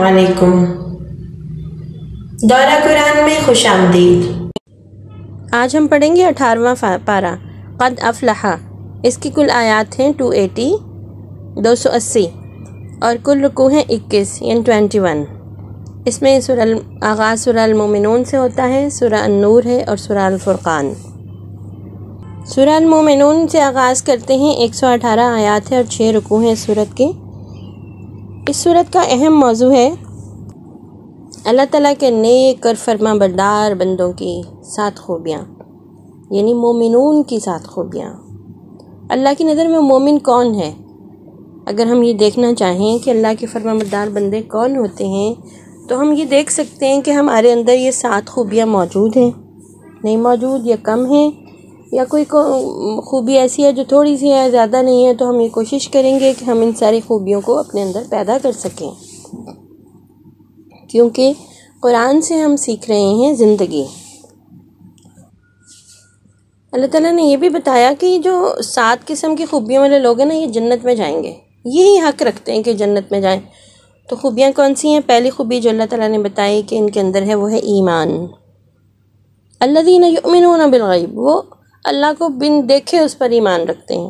علیکم۔ دورہ قرآن میں خوش آمدید۔ آج ہم پڑھیں گے 18واں پارہ قد افلح۔ اس کی کل آیات ہیں 280 اور کل رکوع ہیں 21 یعنی 21۔ اس میں آغاز سورہ المومنون سے ہوتا ہے، سورہ النور ہے اور سورہ الفرقان۔ سورہ المومنون سے آغاز کرتے ہیں، 118 آیات ہے اور 6 رکوع ہیں اس سورت کے۔ اس سورت کا اہم موضوع ہے اللہ تعالیٰ کے نیک اور فرما بردار بندوں کی 7 خوبیاں، یعنی مومنون کی 7 خوبیاں۔ اللہ کی نظر میں مومن کون ہے؟ اگر ہم یہ دیکھنا چاہیں کہ اللہ کے فرما بردار بندے کون ہوتے ہیں تو ہم یہ دیکھ سکتے ہیں کہ ہمارے اندر یہ 7 خوبیاں موجود ہیں، نہیں موجود یا کم ہیں، یا کوئی خوبی ایسی ہے جو تھوڑی سی ہے، زیادہ نہیں ہے، تو ہم یہ کوشش کریں گے کہ ہم ان ساری خوبیوں کو اپنے اندر پیدا کر سکیں، کیونکہ قرآن سے ہم سیکھ رہے ہیں زندگی۔ اللہ تعالیٰ نے یہ بھی بتایا کہ جو 7 قسم کی خوبیوں والے لوگ ہیں نا، یہ جنت میں جائیں گے، یہی حق رکھتے ہیں کہ جنت میں جائیں۔ تو خوبیاں کون سی ہیں؟ پہلی خوبی جو اللہ تعالیٰ نے بتائی کہ ان کے اندر ہے وہ ہے ایمان۔ الذین یؤمنون بالغیب، وہ اللہ کو بن دیکھے اس پر ایمان رکھتے ہیں۔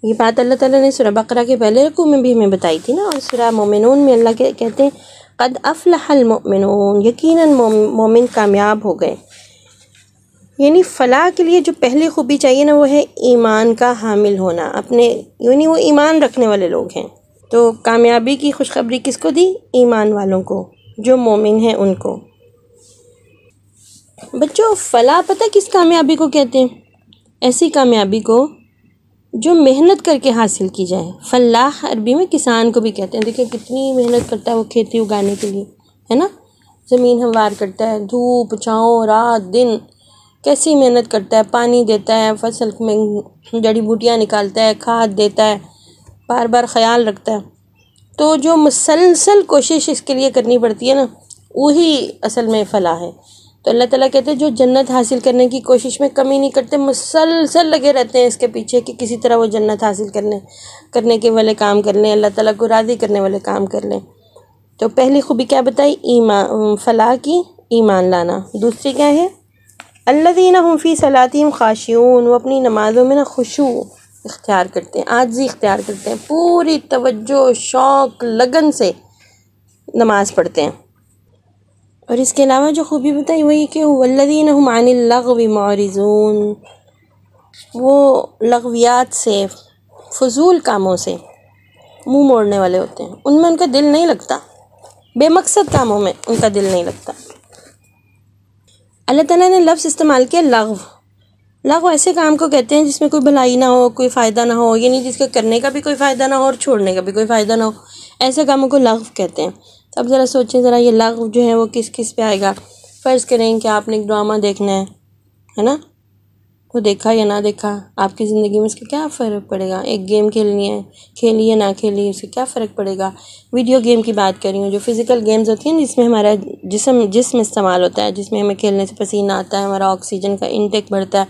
یہ بات اللہ تعالیٰ نے سورہ بقرہ کے پہلے رکوع میں بھی ہمیں بتائی تھی نا، اور سورہ مومنون میں اللہ کہتے ہیں قد افلح المؤمنون، یقیناً مومن کامیاب ہو گئے۔ یعنی فلاح کے لیے جو پہلی خوبی چاہیے نا وہ ہے ایمان کا حامل ہونا، یعنی وہ ایمان رکھنے والے لوگ ہیں۔ تو کامیابی کی خوشخبری کس کو دی؟ ایمان والوں کو، جو مومن ہیں ان کو۔ بچوں، فلاح پتہ کس کامیابی کو کہتے ہیں؟ ایسی کامیابی کو جو محنت کر کے حاصل کی جائے۔ فلاح عربی میں کسان کو بھی کہتے ہیں۔ دیکھیں کتنی محنت کرتا ہے وہ کھیتی اگانے کے لیے، ہے نا، زمین ہموار کرتا ہے، دھوپ چھاؤں رات دن کیسی محنت کرتا ہے، پانی دیتا ہے، فصل میں جڑی بوٹیاں نکالتا ہے، کھاد دیتا ہے، بار بار خیال رکھتا ہے۔ تو جو مسلسل کوشش اس کے لیے کرنی پڑتی ہے نا، وہی اصل میں فلاح ہے۔ تو اللہ تعالیٰ کہتے ہیں جو جنت حاصل کرنے کی کوشش میں کمی نہیں کرتے، مسلسل لگے رہتے ہیں اس کے پیچھے کہ کسی طرح وہ جنت حاصل کرنے کے والے کام کر لیں، اللہ تعالیٰ کو راضی کرنے والے کام کر لیں۔ تو پہلی خوبی کیا بتائی؟ ایمان، فلاح کی ایمان لانا۔ دوسری کیا ہے؟ الذین هم فی صلاتہم خاشعون، وہ اپنی نمازوں میں نا خشوع اختیار کرتے ہیں، عاجزی اختیار کرتے ہیں، پوری توجہ شوق لگن سے نماز پڑھتے ہیں۔ اور اس کے علاوہ جو خوبی بتائی وہی کہ والذین هم عن اللغو معرضون، وہ لغویات سے، فضول کاموں سے منہ موڑنے والے ہوتے ہیں، ان میں ان کا دل نہیں لگتا، بے مقصد کاموں میں ان کا دل نہیں لگتا۔ اللہ تعالیٰ نے لفظ استعمال کیا لغو۔ لغو ایسے کام کو کہتے ہیں جس میں کوئی بھلائی نہ ہو، کوئی فائدہ نہ ہو، یعنی جس کے کرنے کا بھی کوئی فائدہ نہ ہو اور چھوڑنے کا بھی کوئی فائدہ نہ ہو، ایسے کاموں کو لغو کہتے ہیں۔ اب ذرا سوچیں ذرا، یہ لغو جو ہے وہ کس کس پہ آئے گا؟ فرض کریں کہ آپ نے ایک ڈرامہ دیکھنا ہے نا، وہ دیکھا یا نہ دیکھا، آپ کی زندگی میں اس کا کیا فرق پڑے گا؟ ایک گیم کھیلنی ہے، کھیلی یا نہ کھیلی، اس سے کیا فرق پڑے گا؟ ویڈیو گیم کی بات کر رہی ہوں، جو فزیکل گیمز ہوتی ہیں جس میں ہمارا جسم استعمال ہوتا ہے، جس میں ہمیں کھیلنے سے پسینہ آتا ہے، ہمارا آکسیجن کا انٹیک بڑھتا ہے،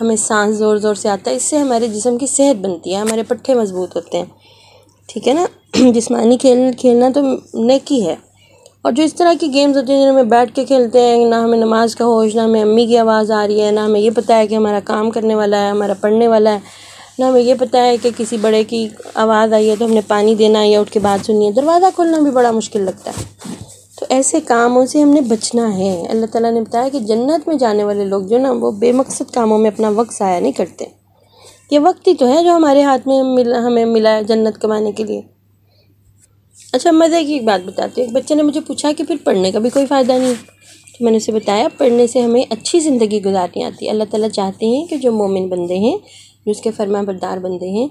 ہمیں سانس زور زور سے آتا ہے، اس سے ہمارے جسم کی صحت بنتی ہے، ہمارے پٹھے مضبوط ہوتے ہیں، ٹھیک ہے نا۔ جسمانی کھیلنا تو نیکی ہے۔ اور جو اس طرح کی گیمز ہوتی ہیں جنہوں میں بیٹھ کے کھیلتے ہیں، نہ ہمیں نماز کا ہوش، نہ ہمیں امی کی آواز آ رہی ہے، نہ ہمیں یہ پتہ ہے کہ ہمارا کام کرنے والا ہے، ہمارا پڑھنے والا ہے، نہ ہمیں یہ پتہ ہے کہ کسی بڑے کی آواز آئی ہے تو ہم نے پانی دینا ہے یا اٹھ کے بات سننی ہے، دروازہ کھولنا بھی بڑا مشکل لگتا ہے۔ تو ایسے کاموں سے ہم نے بچنا ہے۔ اللہ تعالیٰ نے بتایا کہ جنت میں جانے والے لوگ جو نا وہ بے مقصد کاموں میں اپنا وقت ضائع نہیں کرتے۔ یہ وقت ہی تو ہے جو ہمارے ہاتھ میں ہمیں ملا ہے جنت کمانے کے لیے۔ اچھا، مزے کی ایک بات بتاتی ہوں۔ ایک بچے نے مجھے پوچھا کہ پھر پڑھنے کا بھی کوئی فائدہ نہیں، تو میں نے اسے بتایا پڑھنے سے ہمیں اچھی زندگی گزارنی آتی ہے۔ اللہ تعالیٰ چاہتے ہیں کہ جو مومن بندے ہیں، جو اس کے فرما بردار بندے ہیں،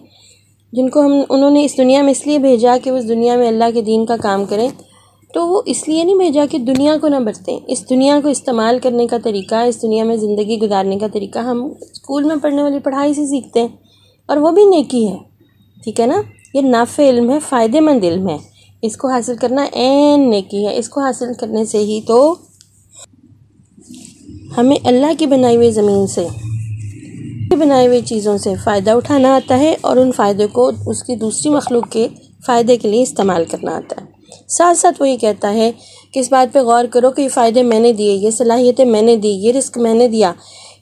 جن کو انہوں نے اس دنیا میں اس لیے بھیجا کہ وہ اس دنیا میں اللہ کے دین کا کام کریں، تو وہ اس لیے نہیں بھیجا کہ دنیا کو نہ برتیں۔ اس دنیا کو استعمال کرنے کا طریقہ، اس دنیا میں زندگی گزارنے کا طریقہ ہم اسکول میں پڑھنے والی پڑھائی سے سیکھتے ہیں، اور وہ بھی نیکی ہے، ٹھیک ہے نا۔ یہ نافع علم ہے، فائدہ مند علم ہے، اس کو حاصل کرنا عین نیکی ہے۔ اس کو حاصل کرنے سے ہی تو ہمیں اللہ کی بنائی ہوئی زمین سے، بنائی ہوئی چیزوں سے فائدہ اٹھانا آتا ہے، اور ان فائدے کو اس کی دوسری مخلوق کے فائدے کے لیے استعمال کرنا آتا ہے۔ ساتھ ساتھ وہ یہ کہتا ہے کہ اس بات پہ غور کرو کہ یہ فائدے میں نے دیے، یہ صلاحیتیں میں نے دی، یہ رزق میں نے دیا،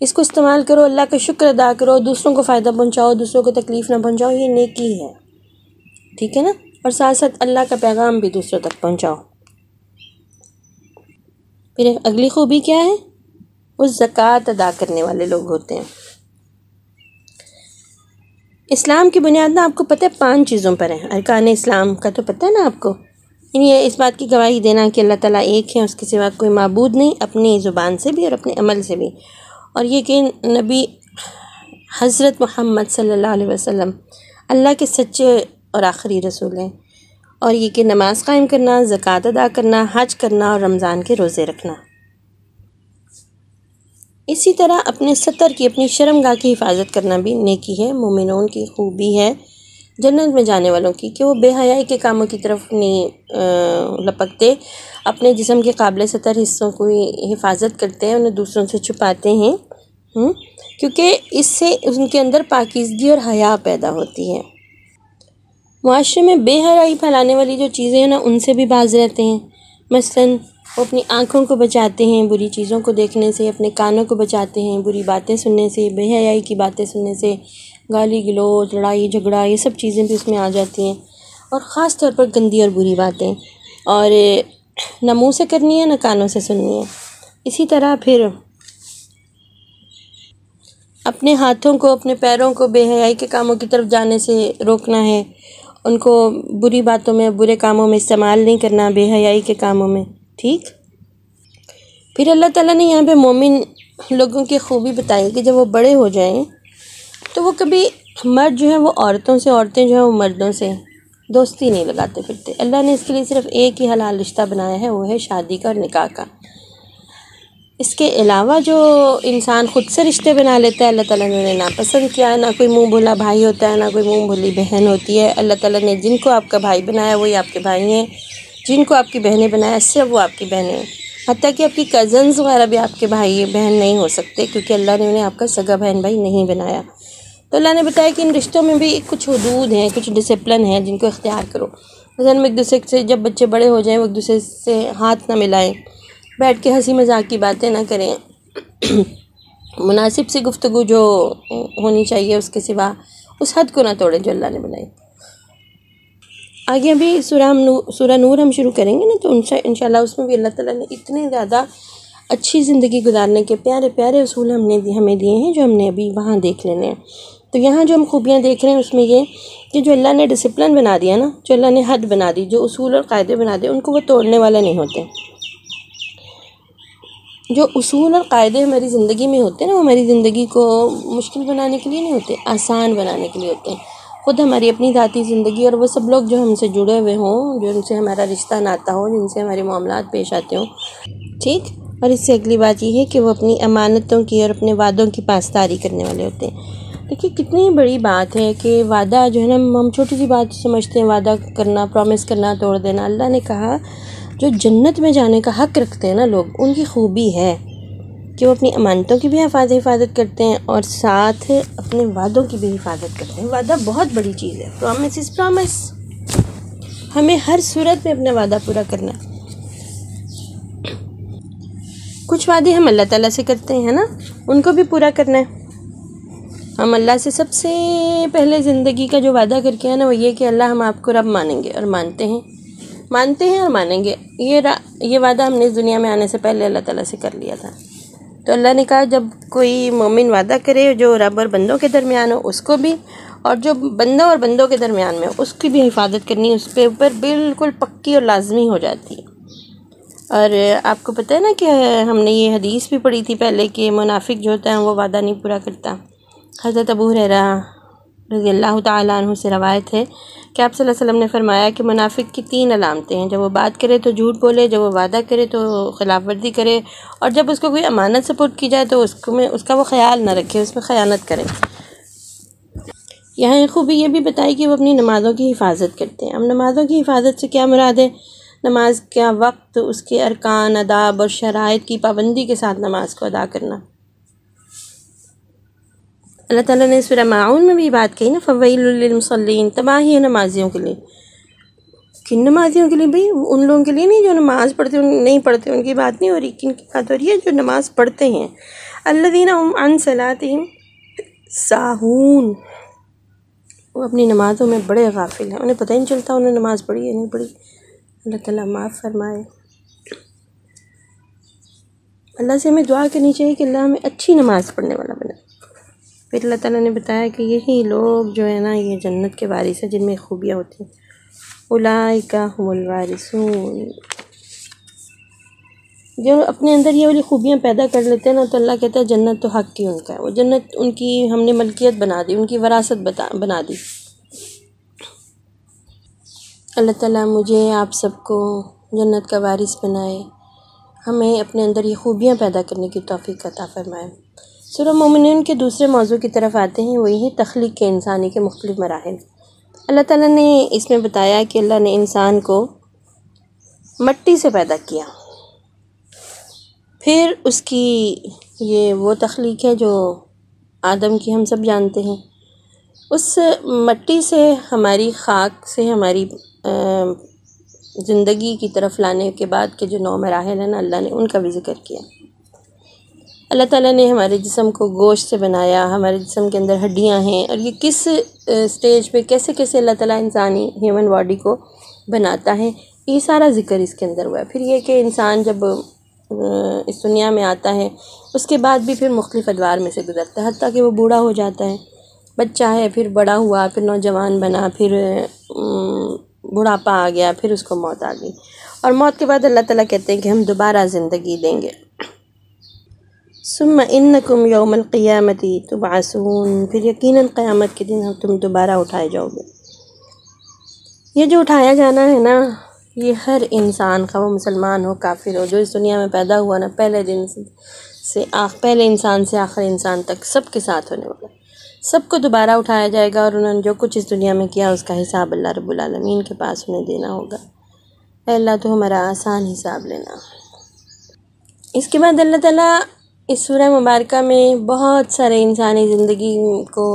اس کو استعمال کرو، اللہ کا شکر ادا کرو، دوسروں کو فائدہ پہنچاؤ، دوسروں کو تکلیف نہ پہنچاؤ، یہ نیکی ہے، ٹھیک ہے نا؟ اور ساتھ ساتھ اللہ کا پیغام بھی دوسروں تک پہنچاؤ۔ پھر اگلی خوبی کیا ہے؟ وہ زکوٰۃ ادا کرنے والے لوگ ہوتے ہیں۔ اسلام کی بنیاد نا آپ کو پتہ ہے 5 چیزوں پر ہے، ارکان اسلام کا تو پتہ ہے نا آپ کو، یعنی یہ اس بات کی گواہی دینا کہ اللہ تعالیٰ ایک ہے، اس کے سوا کوئی معبود نہیں، اپنی زبان سے بھی اور اپنے عمل سے بھی، اور یہ کہ نبی حضرت محمد صلی اللہ علیہ وسلم اللہ کے سچے اور آخری رسول ہیں، اور یہ کہ نماز قائم کرنا، زکوٰۃ ادا کرنا، حج کرنا اور رمضان کے روزے رکھنا۔ اسی طرح اپنے ستر کی، اپنی شرمگاہ کی حفاظت کرنا بھی نیکی ہے، مومنون کی خوبی ہے جنت میں جانے والوں کی، کہ وہ بے حیائی کے کاموں کی طرف نہیں لپکتے، اپنے جسم کے قابل ستر حصوں کو حفاظت کرتے ہیں، انہیں دوسروں سے چھپاتے ہیں، کیونکہ اس سے ان کے اندر پاکیزگی اور حیا پیدا ہوتی ہے۔ معاشرے میں بے حیائی پھیلانے والی جو چیزیں ہیں نا، ان سے بھی باز رہتے ہیں۔ مثلاً وہ اپنی آنکھوں کو بچاتے ہیں بری چیزوں کو دیکھنے سے، اپنے کانوں کو بچاتے ہیں بری باتیں سننے سے، بے حیائی کی باتیں سننے سے، گالی گلوچ، لڑائی جھگڑا، یہ سب چیزیں بھی اس میں آ جاتی ہیں، اور خاص طور پر گندی اور بری باتیں، اور نہ منہ سے کرنی ہے نہ کانوں سے سننی ہے۔ اسی طرح پھر اپنے ہاتھوں کو، اپنے پیروں کو بے حیائی کے کاموں کی طرف جانے سے روکنا ہے، ان کو بری باتوں میں، برے کاموں میں استعمال نہیں کرنا، بے حیائی کے کاموں میں، ٹھیک۔ پھر اللہ تعالیٰ نے یہاں پہ مومن لوگوں کی خوبی بتائی کہ جب وہ بڑے ہو جائیں تو وہ کبھی، مرد جو ہے وہ عورتوں سے، عورتیں جو ہیں وہ مردوں سے دوستی نہیں لگاتے پھرتے۔ اللہ نے اس کے لیے صرف ایک ہی حلال رشتہ بنایا ہے، وہ ہے شادی کا اور نکاح کا۔ اس کے علاوہ جو انسان خود سے رشتے بنا لیتا ہے، اللہ تعالیٰ نے انہیں ناپسند کیا ہے۔ نہ کوئی منہ بھولا بھائی ہوتا ہے، نہ کوئی منہ بھولی بہن ہوتی ہے۔ اللہ تعالیٰ نے جن کو آپ کا بھائی بنایا وہی آپ کے بھائی ہیں، جن کو آپ کی بہنیں بنایا صرف وہ آپ کی بہنیں ہیں، حتیٰ کہ آپ کی کزنز وغیرہ بھی آپ کے بھائی بہن نہیں ہو سکتے، کیونکہ اللہ نے انہیں آپ کا سگا بہن بھائی نہیں بنایا۔ تو اللہ نے بتایا کہ ان رشتوں میں بھی کچھ حدود ہیں، کچھ ڈسپلن ہیں جن کو اختیار کرو۔ مثلاً ایک دوسرے سے جب بچے بڑے ہو جائیں وہ ایک دوسرے سے ہاتھ نہ ملائیں، بیٹھ کے ہنسی مذاق کی باتیں نہ کریں، مناسب سی گفتگو جو ہونی چاہیے اس کے سوا اس حد کو نہ توڑیں جو اللہ نے بنائی۔ آگے ابھی سورہ نور ہم شروع کریں گے نا، تو انشاءاللہ اس میں بھی اللہ تعالیٰ نے اتنے زیادہ اچھی زندگی گزارنے کے پیارے پیارے اصول ہمیں دیے ہیں جو ہم نے ابھی وہاں دیکھ لینے ہیں۔ تو یہاں جو ہم خوبیاں دیکھ رہے ہیں اس میں یہ کہ جو اللہ نے ڈسپلن بنا دیا نا، جو اللہ نے حد بنا دی، جو اصول اور قاعدے بنا دے، ان کو وہ توڑنے والا نہیں ہوتے۔ جو اصول اور قاعدے ہماری زندگی میں ہوتے ہیں نا، وہ ہماری زندگی کو مشکل بنانے کے لیے نہیں ہوتے، آسان بنانے کے لیے ہوتے ہیں۔ خود ہماری اپنی ذاتی زندگی اور وہ سب لوگ جو ہم سے جڑے ہوئے ہوں، جو ان سے ہمارا رشتہ ناتا ہو، جن سے ہمارے معاملات پیش آتے ہوں، ٹھیک۔ اور اس سے اگلی بات یہ ہے کہ وہ اپنی امانتوں کی اور اپنے وعدوں کی پاسداری کرنے والے ہوتے ہیں۔ دیکھیے کتنی بڑی بات ہے کہ وعدہ جو ہے نا، ہم چھوٹی سی بات سمجھتے ہیں، وعدہ کرنا، پرومس کرنا، توڑ دینا۔ اللہ نے کہا جو جنت میں جانے کا حق رکھتے ہیں نا لوگ، ان کی خوبی ہے کہ وہ اپنی امانتوں کی بھی حفاظت کرتے ہیں اور ساتھ اپنے وعدوں کی بھی حفاظت کرتے ہیں۔ وعدہ بہت بڑی چیز ہے، پرومس از پرومس، ہمیں ہر صورت میں اپنا وعدہ پورا کرنا ہے۔ کچھ وعدے ہم اللہ تعالیٰ سے کرتے ہیں نا، ان کو بھی پورا کرنا ہے۔ ہم اللہ سے سب سے پہلے زندگی کا جو وعدہ کر کے ہے نا، وہ یہ کہ اللہ ہم آپ کو رب مانیں گے، اور مانتے ہیں اور مانیں گے۔ یہ وعدہ ہم نے اس دنیا میں آنے سے پہلے اللہ تعالیٰ سے کر لیا تھا۔ تو اللہ نے کہا جب کوئی مومن وعدہ کرے جو رب اور بندوں کے درمیان ہو، اس کو بھی، اور جو بندوں اور بندوں کے درمیان میں ہو اس کی بھی حفاظت کرنی، اس پہ اوپر بالکل پکی اور لازمی ہو جاتی ہے۔ اور آپ کو پتہ ہے نا کہ ہم نے یہ حدیث بھی پڑھی تھی پہلے کہ منافق جو ہوتا ہے وہ وعدہ نہیں پورا کرتا۔ حضرت ابو ہریرہ رضی اللہ تعالیٰ عنہ سے روایت ہے کہ آپ صلی اللہ علیہ وسلم نے فرمایا کہ منافق کی 3 علامتیں ہیں، جب وہ بات کرے تو جھوٹ بولے، جب وہ وعدہ کرے تو خلاف ورزی کرے، اور جب اس کو کوئی امانت سپرد کی جائے تو اس کا وہ خیال نہ رکھے، اس میں خیانت کرے۔ یہاں ایک خوبی یہ بھی بتائی کہ وہ اپنی نمازوں کی حفاظت کرتے ہیں۔ اب نمازوں کی حفاظت سے کیا مراد ہے؟ نماز کا وقت، اس کے ارکان، آداب اور شرائط کی پابندی کے ساتھ نماز کو ادا کرنا۔ اللہ تعالیٰ نے سورہ ماعون میں بھی بات کہی نا، فویل للمصلین، تباہی ہے نمازیوں کے لیے۔ کن نمازیوں کے لیے؟ بھئی ان لوگوں کے لیے نہیں جو نماز پڑھتے نہیں پڑھتے، ان کی بات نہیں ہو رہی، کن کی بات ہو رہی ہے؟ جو نماز پڑھتے ہیں۔ الذین هم عن صلاتہم ساہون، وہ اپنی نمازوں میں بڑے غافل ہیں، انہیں پتہ ہی نہیں چلتا انہوں نے نماز پڑھی یا نہیں پڑھی۔ اللہ تعالیٰ معاف فرمائے۔ اللہ سے ہمیں دعا کرنی چاہیے کہ اللہ ہمیں اچھی نماز پڑھنے والا بنائے۔ پھر اللہ تعالیٰ نے بتایا کہ یہی لوگ جو ہے نا یہ جنت کے وارث ہیں جن میں خوبیاں ہوتی ہیں۔ اولئک هم الوارثون، جو اپنے اندر یہ والی خوبیاں پیدا کر لیتے ہیں نا تو اللہ کہتا ہے جنت تو حق کی ان کا ہے، وہ جنت ان کی ہم نے ملکیت بنا دی، ان کی وراثت بنا دی۔ اللہ تعالیٰ مجھے آپ سب کو جنت کا وارث بنائے، ہمیں اپنے اندر یہ خوبیاں پیدا کرنے کی توفیق عطا فرمائے۔ سورہ مومنون کے دوسرے موضوع کی طرف آتے ہیں، وہی ہے تخلیق کے انسانی کے مختلف مراحل۔ اللہ تعالیٰ نے اس میں بتایا کہ اللہ نے انسان کو مٹی سے پیدا کیا، پھر اس کی یہ وہ تخلیق ہے جو آدم کی ہم سب جانتے ہیں۔ اس مٹی سے، ہماری خاک سے ہماری زندگی کی طرف لانے کے بعد کے جو 9 مراحل ہیں نا، اللہ نے ان کا بھی ذکر کیا۔ اللہ تعالیٰ نے ہمارے جسم کو گوشت سے بنایا، ہمارے جسم کے اندر ہڈیاں ہیں، اور یہ کس سٹیج پہ کیسے کیسے اللہ تعالیٰ انسانی ہیومن باڈی کو بناتا ہے، یہ سارا ذکر اس کے اندر ہوا ہے۔ پھر یہ کہ انسان جب اس دنیا میں آتا ہے اس کے بعد بھی پھر مختلف ادوار میں سے گزرتا ہے، حتیٰ کہ وہ بوڑھا ہو جاتا ہے، بچہ ہے، پھر بڑا ہوا، پھر نوجوان بنا، پھر بڑھاپا آ گیا، پھر اس کو موت آ گئی، اور موت کے بعد اللہ تعالیٰ کہتے ہیں کہ ہم دوبارہ زندگی دیں گے۔ ثم انکم یوم القیامت تبعثون، پھر یقیناً قیامت کے دن تم دوبارہ اٹھائے جاؤ گے۔ یہ جو اٹھایا جانا ہے نا، یہ ہر انسان کا، وہ مسلمان ہو کافر ہو، جو اس دنیا میں پیدا ہوا نا، پہلے دن سے پہلے انسان سے آخر انسان تک سب کے ساتھ ہونے والا، سب کو دوبارہ اٹھایا جائے گا، اور انہوں نے جو کچھ اس دنیا میں کیا اس کا حساب اللہ رب العالمین کے پاس انہیں دینا ہوگا۔ اے اللہ تو ہمارا آسان حساب لینا۔ اس کے بعد اللہ تعالیٰ اس سورہ مبارکہ میں بہت سارے انسانی زندگی کو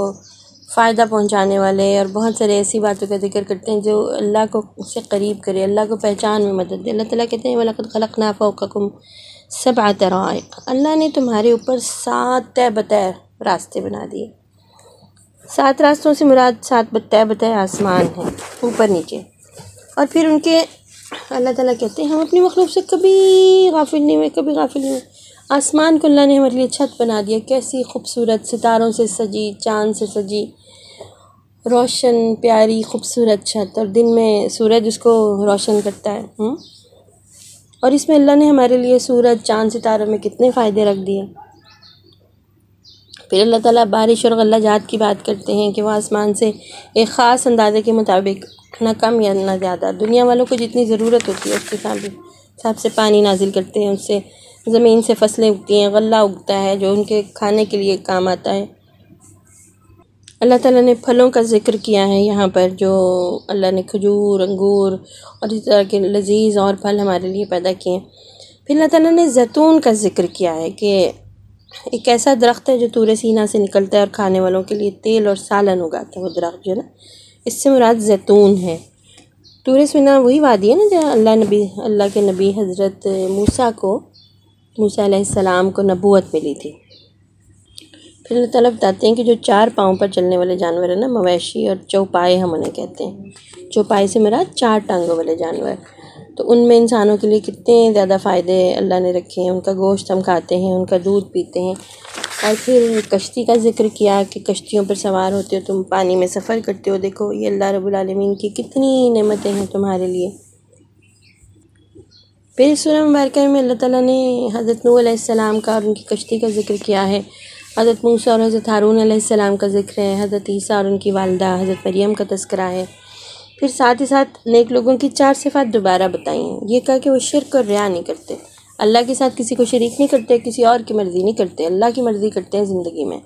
فائدہ پہنچانے والے اور بہت سارے ایسی باتوں کا ذکر کرتے ہیں جو اللہ کو سے قریب کرے، اللہ کو پہچان میں مدد دے۔ اللہ تعالیٰ کہتے ہیں وَلَقَدْ خَلَقْنَا فَوْقَكُمْ سَبْعَ طَرَائِقَ، اللہ نے تمہارے اوپر 7 تہ بتہ راستے بنا دیے۔ 7 راستوں سے مراد 7 تہ بتہ آسمان ہیں، اوپر نیچے، اور پھر ان کے اللہ تعالیٰ کہتے ہیں ہم اپنی مخلوق سے کبھی غافل نہیں ہوئے، کبھی غافل نہیں ہوئے۔ آسمان کو اللہ نے ہمارے لیے چھت بنا دیا، کیسی خوبصورت، ستاروں سے سجی، چاند سے سجی، روشن پیاری خوبصورت چھت، اور دن میں سورج اس کو روشن کرتا ہے۔ اور اس میں اللہ نے ہمارے لیے سورج، چاند، ستاروں میں کتنے فائدے رکھ دیے۔ پھر اللہ تعالیٰ بارش اور غلہ جات کی بات کرتے ہیں کہ وہ آسمان سے ایک خاص اندازے کے مطابق، نہ کم یا نہ زیادہ، دنیا والوں کو جتنی ضرورت ہوتی ہے اس کے حساب سے پانی نازل کرتے ہیں، اس سے زمین سے فصلیں اگتی ہیں، غلہ اگتا ہے جو ان کے کھانے کے لیے کام آتا ہے۔ اللہ تعالیٰ نے پھلوں کا ذکر کیا ہے یہاں پر، جو اللہ نے کھجور، انگور اور اس طرح کے لذیذ اور پھل ہمارے لیے پیدا کیے ہیں۔ پھر اللہ تعالیٰ نے زیتون کا ذکر کیا ہے کہ ایک ایسا درخت ہے جو طور سینا سے نکلتا ہے اور کھانے والوں کے لیے تیل اور سالن اگاتا ہے، وہ درخت جو ہے نا، اس سے مراد زیتون ہے۔ طور سینا وہی وادی ہے نا جہاں اللہ کے نبی حضرت موسیٰ علیہ السلام کو نبوت ملی تھی۔ پھر اللہ تعالیٰ بتاتے ہیں کہ جو 4 پاؤں پر چلنے والے جانور ہیں نا، مویشی اور چوپائے ہم انہیں کہتے ہیں۔ چوپائے سے مراد 4 ٹانگوں والے جانور، تو ان میں انسانوں کے لیے کتنے زیادہ فائدے اللہ نے رکھے ہیں۔ ان کا گوشت ہم کھاتے ہیں، ان کا دودھ پیتے ہیں، اور پھر کشتی کا ذکر کیا کہ کشتیوں پر سوار ہوتے ہو، تم پانی میں سفر کرتے ہو، دیکھو یہ اللہ رب العالمین کی کتنی نعمتیں ہیں تمہارے لیے۔ پھر سورہ مبارکہ میں اللہ تعالیٰ نے حضرت نوح علیہ السلام کا اور ان کی کشتی کا ذکر کیا ہے، حضرت موسیٰ اور حضرت ہارون علیہ السلام کا ذکر ہے، حضرت عیسیٰ اور ان کی والدہ حضرت مریم کا تذکرہ ہے۔ پھر ساتھ ہی ساتھ نیک لوگوں کی 4 صفات دوبارہ بتائی ہیں۔ یہ کہا کہ وہ شرک اور ریا نہیں کرتے، اللہ کے ساتھ کسی کو شریک نہیں کرتے، کسی اور کی مرضی نہیں کرتے، اللہ کی مرضی کرتے ہیں زندگی میں،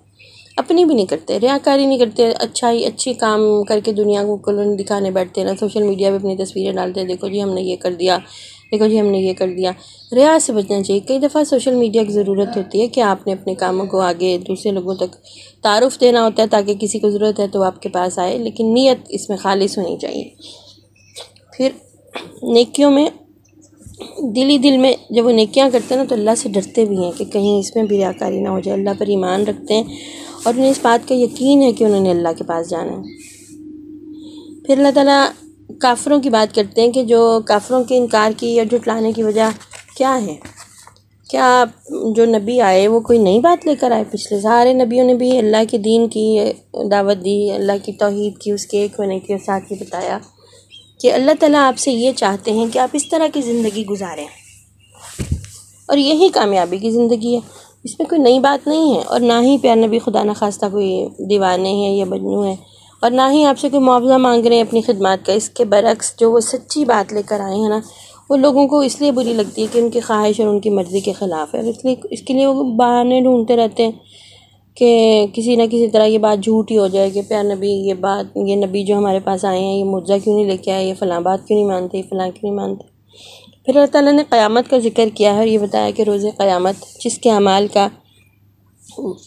اپنی بھی نہیں کرتے، ریاکاری نہیں کرتے، اچھی کام کر کے دنیا کو دکھانے بیٹھتے ہیں نا، سوشل میڈیا پہ اپنی تصویریں ڈالتے ہیں، دیکھو جی ہم نے یہ کر دیا، دیکھو جی ہم نے یہ کر دیا۔ ریا سے بچنا چاہیے۔ کئی دفعہ سوشل میڈیا کی ضرورت ہوتی ہے کہ آپ نے اپنے کاموں کو آگے دوسرے لوگوں تک تعارف دینا ہوتا ہے تاکہ کسی کو ضرورت ہے تو آپ کے پاس آئے، لیکن نیت اس میں خالص ہونی چاہیے۔ پھر نیکیوں میں دل میں جب وہ نیکیاں کرتے ہیں نا تو اللہ سے ڈرتے بھی ہیں کہ کہیں اس میں بھی ریاکاری نہ ہو جائے، اللہ پر ایمان رکھتے ہیں اور انہیں اس بات کا یقین ہے کہ انہوں نے اللہ کے پاس جانا ہے۔ پھر اللہ تعالیٰ کافروں کی بات کرتے ہیں کہ جو کافروں کے انکار کی یا جھٹلانے کی وجہ کیا ہے؟ کیا جو نبی آئے وہ کوئی نئی بات لے کر آئے؟ پچھلے سارے نبیوں نے بھی اللہ کے دین کی دعوت دی، اللہ کی توحید کی، اس کے ایک ہونے کے ساتھ ہی بتایا کہ اللہ تعالیٰ آپ سے یہ چاہتے ہیں کہ آپ اس طرح کی زندگی گزاریں، اور یہی کامیابی کی زندگی ہے، اس میں کوئی نئی بات نہیں ہے۔ اور نہ ہی پیارے نبی خدا نخواستہ کوئی دیوانے ہیں یا مجنوں ہیں، اور نہ ہی آپ سے کوئی معاوضہ مانگ رہے ہیں اپنی خدمات کا۔ اس کے برعکس جو وہ سچی بات لے کر آئے ہیں نا، وہ لوگوں کو اس لیے بری لگتی ہے کہ ان کی خواہش اور ان کی مرضی کے خلاف ہے، اور اس کے لیے وہ بہانے ڈھونڈتے رہتے ہیں کہ کسی نہ کسی طرح یہ بات جھوٹی ہو جائے کہ پیارے نبی یہ نبی جو ہمارے پاس آئے ہیں یہ معجزہ کیوں نہیں لے کے آئے، یہ فلاں بات کیوں نہیں مانتے، یہ فلاں کیوں نہیں مانتے۔ پھر اللہ تعالیٰ نے قیامت کا ذکر کیا ہے اور یہ بتایا کہ روز قیامت جس کے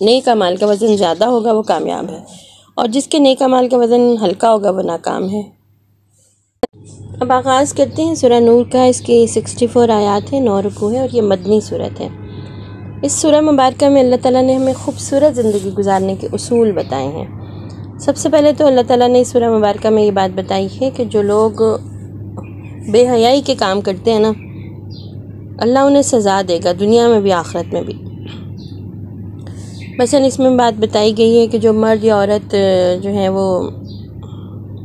نیک اعمال کا وزن زیادہ ہوگا وہ کامیاب ہے، اور جس کے نیک اعمال کا وزن ہلکا ہوگا وہ ناکام ہے۔ اب آغاز کرتے ہیں سورہ نور کا۔ اس کی 64 آیات ہیں، 9 رکوع ہیں، اور یہ مدنی صورت ہے۔ اس سورہ مبارکہ میں اللہ تعالیٰ نے ہمیں خوبصورت زندگی گزارنے کے اصول بتائے ہیں۔ سب سے پہلے تو اللہ تعالیٰ نے اس سورہ مبارکہ میں یہ بات بتائی ہے کہ جو لوگ بے حیائی کے کام کرتے ہیں نا، اللہ انہیں سزا دے گا، دنیا میں بھی آخرت میں بھی۔ مثلا اس میں بات بتائی گئی ہے کہ جو مرد یا عورت جو ہے وہ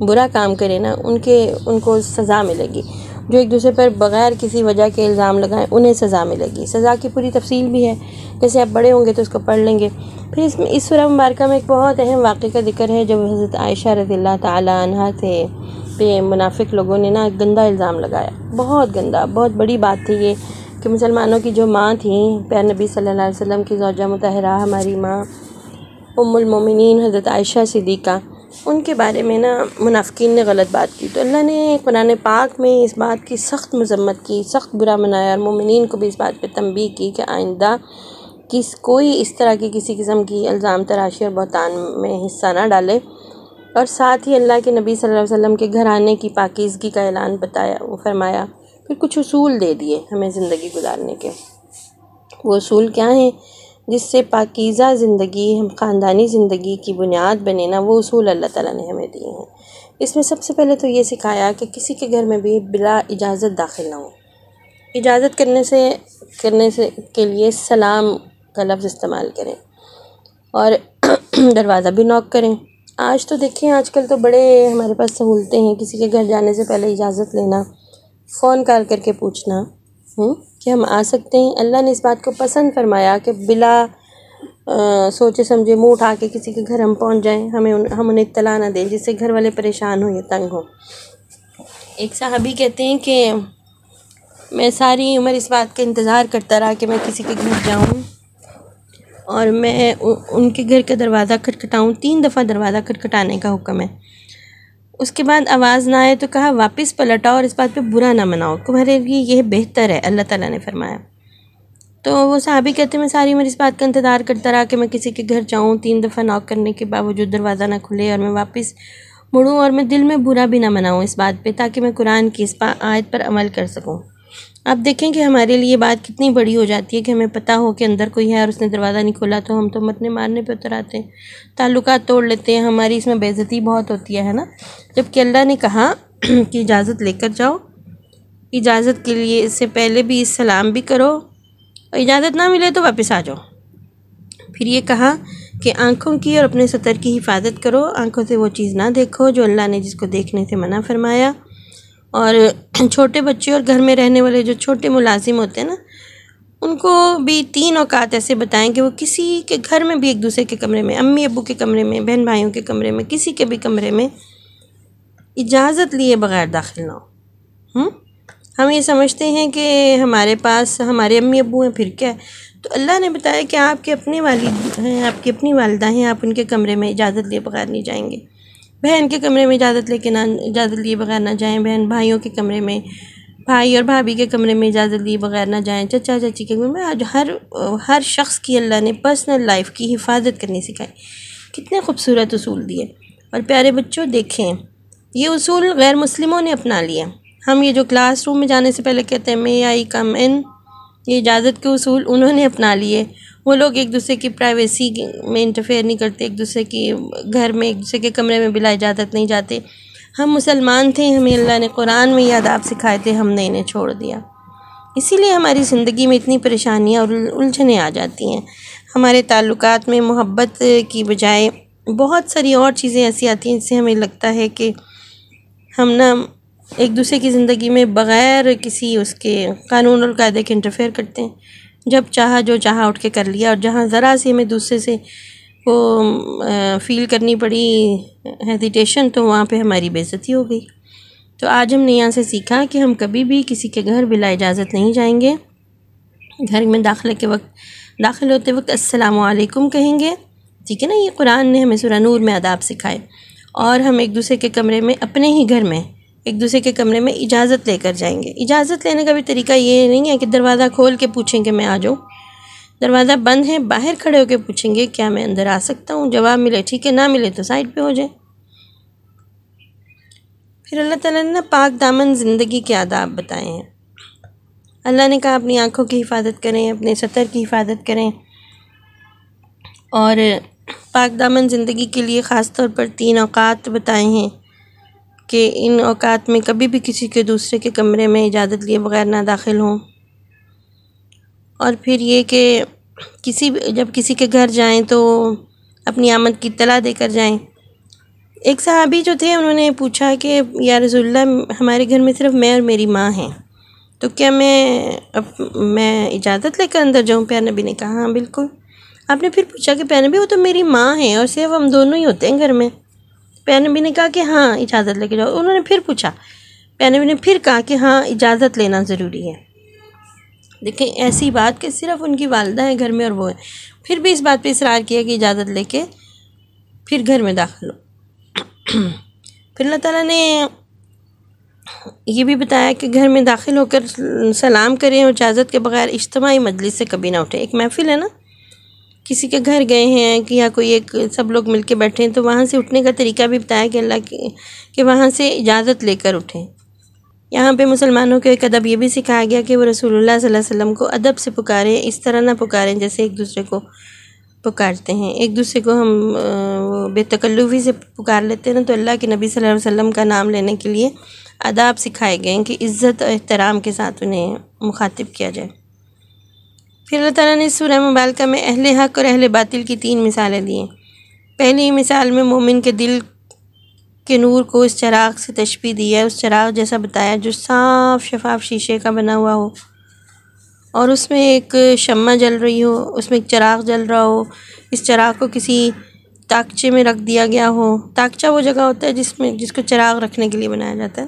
برا کام کرے نا، ان کو سزا ملے گی۔ جو ایک دوسرے پر بغیر کسی وجہ کے الزام لگائیں انہیں سزا ملے گی۔ سزا کی پوری تفصیل بھی ہے، جیسے آپ بڑے ہوں گے تو اس کو پڑھ لیں گے۔ پھر اس سورہ مبارکہ میں ایک بہت اہم واقعے کا ذکر ہے جب حضرت عائشہ رضی اللہ تعالیٰ عنہا پہ منافق لوگوں نے نا گندا الزام لگایا، بہت گندا، بہت بڑی بات تھی یہ کہ مسلمانوں کی جو ماں تھیں پیارے نبی صلی اللہ علیہ وسلم کی زوجہ مطہرہ، ہماری ماں ام المومنین حضرت عائشہ صدیقہ، ان کے بارے میں نا منافقین نے غلط بات کی۔ تو اللہ نے قرآن پاک میں اس بات کی سخت مذمت کی، سخت برا منایا، اور مومنین کو بھی اس بات پہ تنبیہ کی کہ آئندہ کوئی اس طرح کی کسی قسم کی الزام تراشی اور بہتان میں حصہ نہ ڈالے۔ اور ساتھ ہی اللہ کے نبی صلی اللہ علیہ وسلم کے گھرانے کی پاکیزگی کا اعلان فرمایا۔ پھر کچھ اصول دے دیے ہمیں زندگی گزارنے کے۔ وہ اصول کیا ہیں؟ جس سے پاکیزہ زندگی، ہم خاندانی زندگی کی بنیاد بنے نا، وہ اصول اللہ تعالیٰ نے ہمیں دیے ہیں۔ اس میں سب سے پہلے تو یہ سکھایا کہ کسی کے گھر میں بھی بلا اجازت داخل نہ ہو۔ اجازت کرنے سے کے لیے سلام کا لفظ استعمال کریں، اور دروازہ بھی نوک کریں۔ آج تو دیکھیں، آج کل تو بڑے ہمارے پاس سہولتیں ہیں، کسی کے گھر جانے سے پہلے اجازت لینا، فون کر کے پوچھنا کہ ہم آ سکتے ہیں۔ اللہ نے اس بات کو پسند فرمایا کہ بلا سوچے سمجھے منہ اٹھا کے کسی کے گھر ہم پہنچ جائیں، ہم انہیں اطلاع نہ دیں، جس سے گھر والے پریشان ہوں یا تنگ ہوں۔ ایک صحابی کہتے ہیں کہ میں ساری عمر اس بات کا انتظار کرتا رہا کہ میں کسی کے گھر جاؤں اور میں ان کے گھر کا دروازہ کھٹکھٹاؤں۔ 3 دفعہ دروازہ کھٹکھٹانے کا حکم ہے۔ اس کے بعد آواز نہ آئے تو کہا واپس پلٹاؤ اور اس بات پہ برا نہ مناؤ، تمہارے لیے یہ بہتر ہے، اللہ تعالیٰ نے فرمایا۔ تو وہ صحابی کہتے ہیں میں ساری عمر اس بات کا انتظار کرتا رہا کہ میں کسی کے گھر جاؤں، 3 دفعہ نوک کرنے کے باوجود دروازہ نہ کھلے اور میں واپس مڑوں، اور میں دل میں برا بھی نہ مناؤں اس بات پہ، تاکہ میں قرآن کی اس آیت پر عمل کر سکوں۔ آپ دیکھیں کہ ہمارے لیے بات کتنی بڑی ہو جاتی ہے کہ ہمیں پتہ ہو کہ اندر کوئی ہے اور اس نے دروازہ نہیں کھولا تو ہم تو مرنے مارنے پہ اتر آتے ہیں، تعلقات توڑ لیتے ہیں، ہماری اس میں بے عزتی بہت ہوتی ہے نا۔ جبکہ اللہ نے کہا کہ اجازت لے کر جاؤ، اجازت کے لیے اس سے پہلے بھی سلام بھی کرو، اور اجازت نہ ملے تو واپس آ جاؤ۔ پھر یہ کہا کہ آنکھوں کی اور اپنے ستر کی حفاظت کرو، آنکھوں سے وہ چیز نہ دیکھو جو اللہ نے جس کو دیکھنے سے منع فرمایا۔ اور چھوٹے بچے اور گھر میں رہنے والے جو چھوٹے ملازم ہوتے ہیں نا، ان کو بھی 3 اوقات ایسے بتائیں کہ وہ کسی کے گھر میں بھی ایک دوسرے کے کمرے میں، امی ابو کے کمرے میں، بہن بھائیوں کے کمرے میں، کسی کے بھی کمرے میں اجازت لیے بغیر داخل نہ ہو۔ ہم یہ سمجھتے ہیں کہ ہمارے پاس ہمارے امی ابو ہیں، پھر کیا ہے؟ تو اللہ نے بتایا کہ آپ کے اپنے والد ہیں، آپ کی اپنی والدہ ہیں، آپ ان کے کمرے میں اجازت لیے بغیر نہیں جائیں گے۔ بہن کے کمرے میں اجازت لیے بغیر نہ جائیں، بہن بھائیوں کے کمرے میں، بھائی اور بھابھی کے کمرے میں اجازت لیے بغیر نہ جائیں، چچا چچی کے کمرے میں۔ آج ہر شخص کی اللہ نے پرسنل لائف کی حفاظت کرنی سکھائی۔ کتنے خوبصورت اصول دیے۔ اور پیارے بچوں دیکھیں، یہ اصول غیر مسلموں نے اپنا لیا، ہم یہ جو کلاس روم میں جانے سے پہلے کہتے ہیں may I come in، یہ اجازت کے اصول انہوں نے اپنا لیے۔ وہ لوگ ایک دوسرے کی پرائیویسی میں انٹرفیئر نہیں کرتے، ایک دوسرے کی گھر میں ایک دوسرے کے کمرے میں بلا اجازت نہیں جاتے۔ ہم مسلمان تھے، ہمیں اللہ نے قرآن میں یہ آداب سکھائے تھے، ہم نے انہیں چھوڑ دیا۔ اسی لیے ہماری زندگی میں اتنی پریشانیاں اور الجھنیں آ جاتی ہیں۔ ہمارے تعلقات میں محبت کی بجائے بہت ساری اور چیزیں ایسی آتی ہیں جس سے ہمیں لگتا ہے کہ ہم نا ایک دوسرے کی زندگی میں بغیر کسی اس کے قانون اور قاعدے کے انٹرفیئر کرتے ہیں۔ جب چاہا جو چاہا اٹھ کے کر لیا، اور جہاں ذرا سی ہمیں دوسرے سے وہ فیل کرنی پڑی ہیزیٹیشن، تو وہاں پہ ہماری بے عزتی ہو گئی۔ تو آج ہم نے یہاں سے سیکھا کہ ہم کبھی بھی کسی کے گھر بلا اجازت نہیں جائیں گے۔ گھر میں داخل ہوتے وقت السلام علیکم کہیں گے، ٹھیک ہے نا۔ یہ قرآن نے ہمیں سورہ نور میں آداب سکھائے۔ اور ہم ایک دوسرے کے کمرے میں، اپنے ہی گھر میں ایک دوسرے کے کمرے میں اجازت لے کر جائیں گے۔ اجازت لینے کا بھی طریقہ یہ نہیں ہے کہ دروازہ کھول کے پوچھیں کہ میں آ جاؤں۔ دروازہ بند ہے، باہر کھڑے ہو کے پوچھیں گے کیا میں اندر آ سکتا ہوں، جواب ملے ٹھیک ہے، نہ ملے تو سائڈ پہ ہو جائے۔ پھر اللہ تعالیٰ نے پاک دامن زندگی کے آداب بتائے ہیں۔ اللہ نے کہا اپنی آنکھوں کی حفاظت کریں، اپنے سطر کی حفاظت کریں، اور پاک دامن زندگی کے لیے خاص طور پر 3 اوقات بتائے ہیں کہ ان اوقات میں کبھی بھی کسی کے دوسرے کے کمرے میں اجازت لیے بغیر نہ داخل ہوں۔ اور پھر یہ کہ جب کسی کے گھر جائیں تو اپنی آمد کی اطلاع دے کر جائیں۔ ایک صحابی جو تھے انہوں نے پوچھا کہ یا رسول اللہ، ہمارے گھر میں صرف میں اور میری ماں ہیں، تو کیا میں اجازت لے کر اندر جاؤں؟ پیارے نبی نے کہا ہاں بالکل۔ آپ نے پھر پوچھا کہ پیارے نبی وہ تو میری ماں ہیں اور صرف ہم دونوں ہی ہوتے ہیں گھر میں۔ پیارے نبی نے کہا کہ ہاں اجازت لے کے جاؤ۔ انہوں نے پھر پوچھا، پیارے نبی نے پھر کہا کہ ہاں اجازت لینا ضروری ہے۔ دیکھیں ایسی بات کہ صرف ان کی والدہ ہے گھر میں اور وہ ہے، پھر بھی اس بات پہ اصرار کیا کہ اجازت لے کے پھر گھر میں داخل ہو۔ پھر اللہ تعالیٰ نے یہ بھی بتایا کہ گھر میں داخل ہو کر سلام کریں اور اجازت کے بغیر اجتماعی مجلس سے کبھی نہ اٹھیں۔ ایک محفل ہے نا، کسی کے گھر گئے ہیں کہ یا کوئی ایک سب لوگ مل کے بیٹھے ہیں، تو وہاں سے اٹھنے کا طریقہ بھی بتایا کہ کہ وہاں سے اجازت لے کر اٹھیں۔ یہاں پہ مسلمانوں کو ایک ادب یہ بھی سکھایا گیا کہ وہ رسول اللہ صلی اللہ علیہ وسلم کو ادب سے پکاریں، اس طرح نہ پکاریں جیسے ایک دوسرے کو پکارتے ہیں۔ ایک دوسرے کو ہم بے تکلفی سے پکار لیتے ہیں نا، تو اللہ کے نبی صلی اللہ علیہ وسلم کا نام لینے کے لیے آداب سکھائے گئے ہیں کہ عزت اور احترام کے ساتھ انہیں مخاطب کیا جائے۔ پھر اللہ تعالیٰ نے سورہ مبارکہ میں اہل حق اور اہل باطل کی 3 مثالیں دی ہیں۔ پہلی مثال میں مومن کے دل کے نور کو اس چراغ سے تشبیہ دی ہے، اس چراغ جیسا بتایا جو صاف شفاف شیشے کا بنا ہوا ہو، اور اس میں ایک شمع جل رہی ہو، اس میں ایک چراغ جل رہا ہو۔ اس چراغ کو کسی تاکچے میں رکھ دیا گیا ہو۔ تاکچہ وہ جگہ ہوتا ہے جس کو چراغ رکھنے کے لیے بنایا جاتا ہے،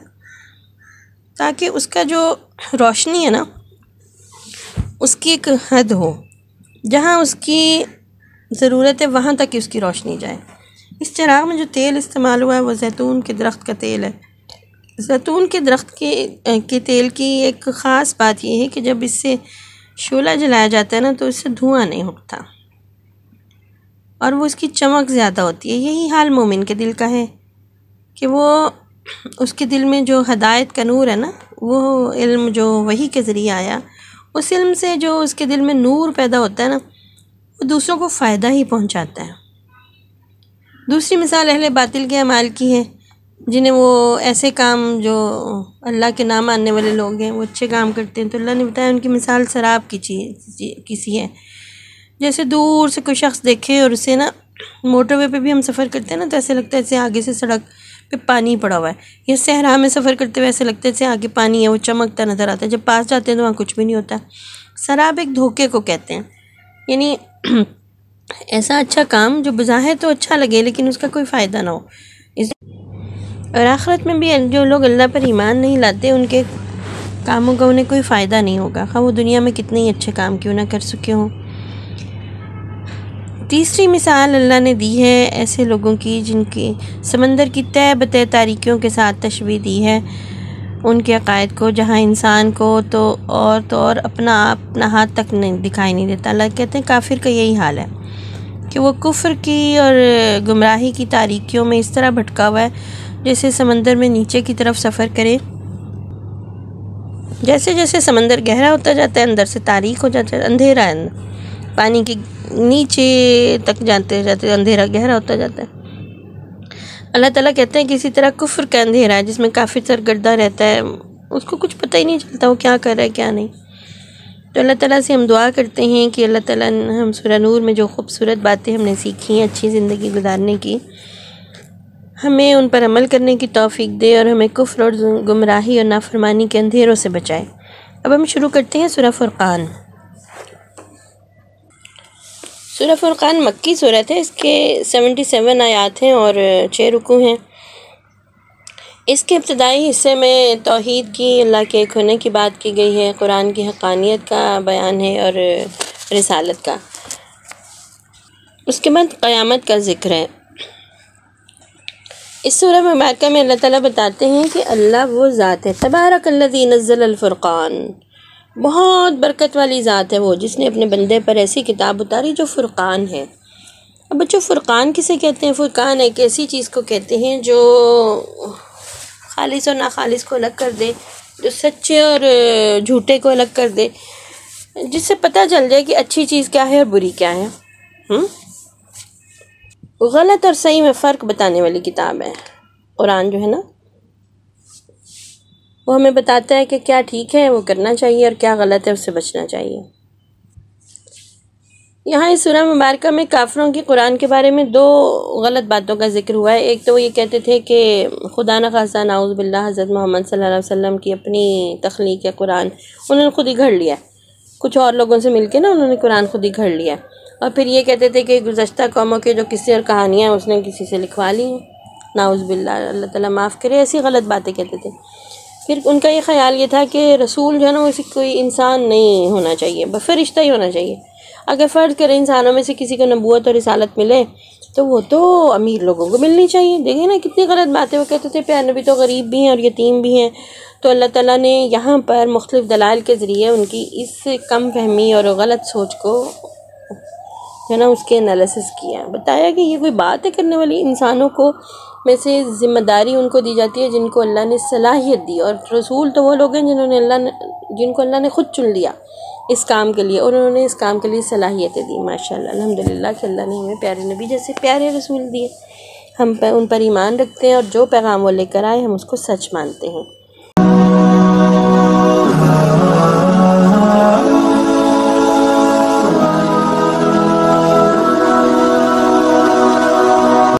تاکہ اس کا جو روشنی ہے نا اس کی ایک حد ہو، جہاں اس کی ضرورت ہے وہاں تک اس کی روشنی جائے۔ اس چراغ میں جو تیل استعمال ہوا ہے وہ زیتون کے درخت کا تیل ہے۔ زیتون کے درخت کے تیل کی ایک خاص بات یہ ہے کہ جب اس سے شعلہ جلایا جاتا ہے نا تو اس سے دھواں نہیں اٹھتا، اور وہ اس کی چمک زیادہ ہوتی ہے۔ یہی حال مومن کے دل کا ہے کہ وہ اس کے دل میں جو ہدایت کا نور ہے نا، وہ علم جو وحی کے ذریعے آیا، اس علم سے جو اس کے دل میں نور پیدا ہوتا ہے نا، وہ دوسروں کو فائدہ ہی پہنچاتا ہے۔ دوسری مثال اہل باطل کے اعمال کی ہے، جنہیں وہ ایسے کام جو اللہ کے نام ماننے والے لوگ ہیں وہ اچھے کام کرتے ہیں، تو اللہ نے بتایا ان کی مثال سراب کی سی ہے۔ جیسے دور سے کوئی شخص دیکھے اور اسے نا موٹر وے پہ بھی ہم سفر کرتے ہیں نا تو ایسے لگتا ہے جیسے آگے سے سڑک پہ پانی پڑا ہوا ہے، یا صحرا میں سفر کرتے ہوئے ایسے لگتا ہے جیسے آگے پانی ہے، وہ چمکتا نظر آتا ہے، جب پاس جاتے ہیں تو وہاں کچھ بھی نہیں ہوتا۔ سراب ایک دھوکے کو کہتے ہیں، یعنی ایسا اچھا کام جو بظاہر تو اچھا لگے لیکن اس کا کوئی فائدہ نہ ہو۔ اور آخرت میں بھی جو لوگ اللہ پر ایمان نہیں لاتے ان کے کاموں کا انہیں کوئی فائدہ نہیں ہوگا، خواہ وہ دنیا میں کتنے ہی اچھے کام کیوں نہ کر سکے ہوں۔ تیسری مثال اللہ نے دی ہے ایسے لوگوں کی جن کی سمندر کی تہ بتہ تاریکیوں کے ساتھ تشبیہ دی ہے ان کے عقائد کو، جہاں انسان کو تو اور اپنا ہاتھ تک نہیں دکھائی نہیں دیتا۔ اللہ کہتے ہیں کافر کا یہی حال ہے کہ وہ کفر کی اور گمراہی کی تاریکیوں میں اس طرح بھٹکا ہوا ہے جیسے سمندر میں نیچے کی طرف سفر کرے جیسے جیسے سمندر گہرا ہوتا جاتا ہے اندر سے تاریک ہو جاتا ہے، اندھیرا ہے، پانی کے نیچے تک جاتے جاتے اندھیرا گہرا ہوتا جاتا ہے۔ اللہ تعالیٰ کہتے ہیں کسی طرح کفر کا اندھیرا ہے جس میں کافر سرگردہ رہتا ہے، اس کو کچھ پتہ ہی نہیں چلتا وہ کیا کر رہا ہے کیا نہیں۔ تو اللہ تعالیٰ سے ہم دعا کرتے ہیں کہ اللہ تعالیٰ نے ہم سورہ نور میں جو خوبصورت باتیں ہم نے سیکھی ہیں اچھی زندگی گزارنے کی، ہمیں ان پر عمل کرنے کی توفیق دے اور ہمیں کفر اور گمراہی اور نافرمانی کے اندھیروں سے بچائے۔ اب ہم شروع کرتے ہیں سورہ فرقان۔ سورہ فرقان مکی سورت ہے، اس کے 77 آیات ہیں اور 6 رکوع ہیں۔ اس کے ابتدائی حصے میں توحید کی، اللہ کے ایک ہونے کی بات کی گئی ہے، قرآن کی حقانیت کا بیان ہے اور رسالت کا۔ اس کے بعد قیامت کا ذکر ہے۔ اس سورہ مبارکہ میں اللہ تعالیٰ بتاتے ہیں کہ اللہ وہ ذات ہے، تبارک الذی نزل الفرقان، بہت برکت والی ذات ہے وہ جس نے اپنے بندے پر ایسی کتاب اتاری جو فرقان ہے۔ اب بچوں فرقان کسے کہتے ہیں؟ فرقان ایک ایسی چیز کو کہتے ہیں جو خالص اور ناخالص کو الگ کر دے، جو سچے اور جھوٹے کو الگ کر دے، جس سے پتہ چل جائے کہ اچھی چیز کیا ہے اور بری کیا ہے۔ غلط اور صحیح میں فرق بتانے والی کتاب ہے قرآن جو ہے نا، وہ ہمیں بتاتا ہے کہ کیا ٹھیک ہے وہ کرنا چاہیے اور کیا غلط ہے اس سے بچنا چاہیے۔ یہاں اس سورہ مبارکہ میں کافروں کی قرآن کے بارے میں 2 غلط باتوں کا ذکر ہوا ہے۔ ایک تو وہ یہ کہتے تھے کہ خدا نخواستہ نعوذ باللہ حضرت محمد صلی اللہ علیہ وسلم کی اپنی تخلیق ہے قرآن، انہوں نے خود ہی گھڑ لیا، کچھ اور لوگوں سے مل کے نا انہوں نے قرآن خود ہی گھڑ لیا۔ اور پھر یہ کہتے تھے کہ گزشتہ قوموں کے جو قصے اور کہانیاں اس نے کسی سے لکھوا لی ہیں، نعوذ باللہ، اللہ تعالیٰ معاف کرے، ایسی غلط باتیں کہتے تھے۔ پھر ان کا یہ خیال یہ تھا کہ رسول جو ہے نا وہ کوئی انسان نہیں ہونا چاہیے، فرشتہ ہی ہونا چاہیے۔ اگر فرض کریں انسانوں میں سے کسی کو نبوت اور رسالت ملے تو وہ تو امیر لوگوں کو ملنی چاہیے۔ دیکھیں نا کتنی غلط باتیں، وہ کہتے تھے پیارے نبی تو غریب بھی ہیں اور یتیم بھی ہیں۔ تو اللہ تعالیٰ نے یہاں پر مختلف دلائل کے ذریعے ان کی اس کم فہمی اور غلط سوچ کو جو نا اس کے انالیسس کیا، بتایا کہ یہ کوئی بات ہے کرنے والی۔ انسانوں کو میں سے ذمہ داری ان کو دی جاتی ہے جن کو اللہ نے صلاحیت دی، اور رسول تو وہ لوگ ہیں جن کو اللہ نے خود چن لیا اس کام کے لیے، اور انہوں نے اس کام کے لیے صلاحیتیں دی۔ ماشاءاللہ، الحمدللہ کہ اللہ نے ہمیں پیارے نبی جیسے پیارے رسول دیے۔ ہم ان پر ایمان رکھتے ہیں اور جو پیغام وہ لے کر آئے ہم اس کو سچ مانتے ہیں۔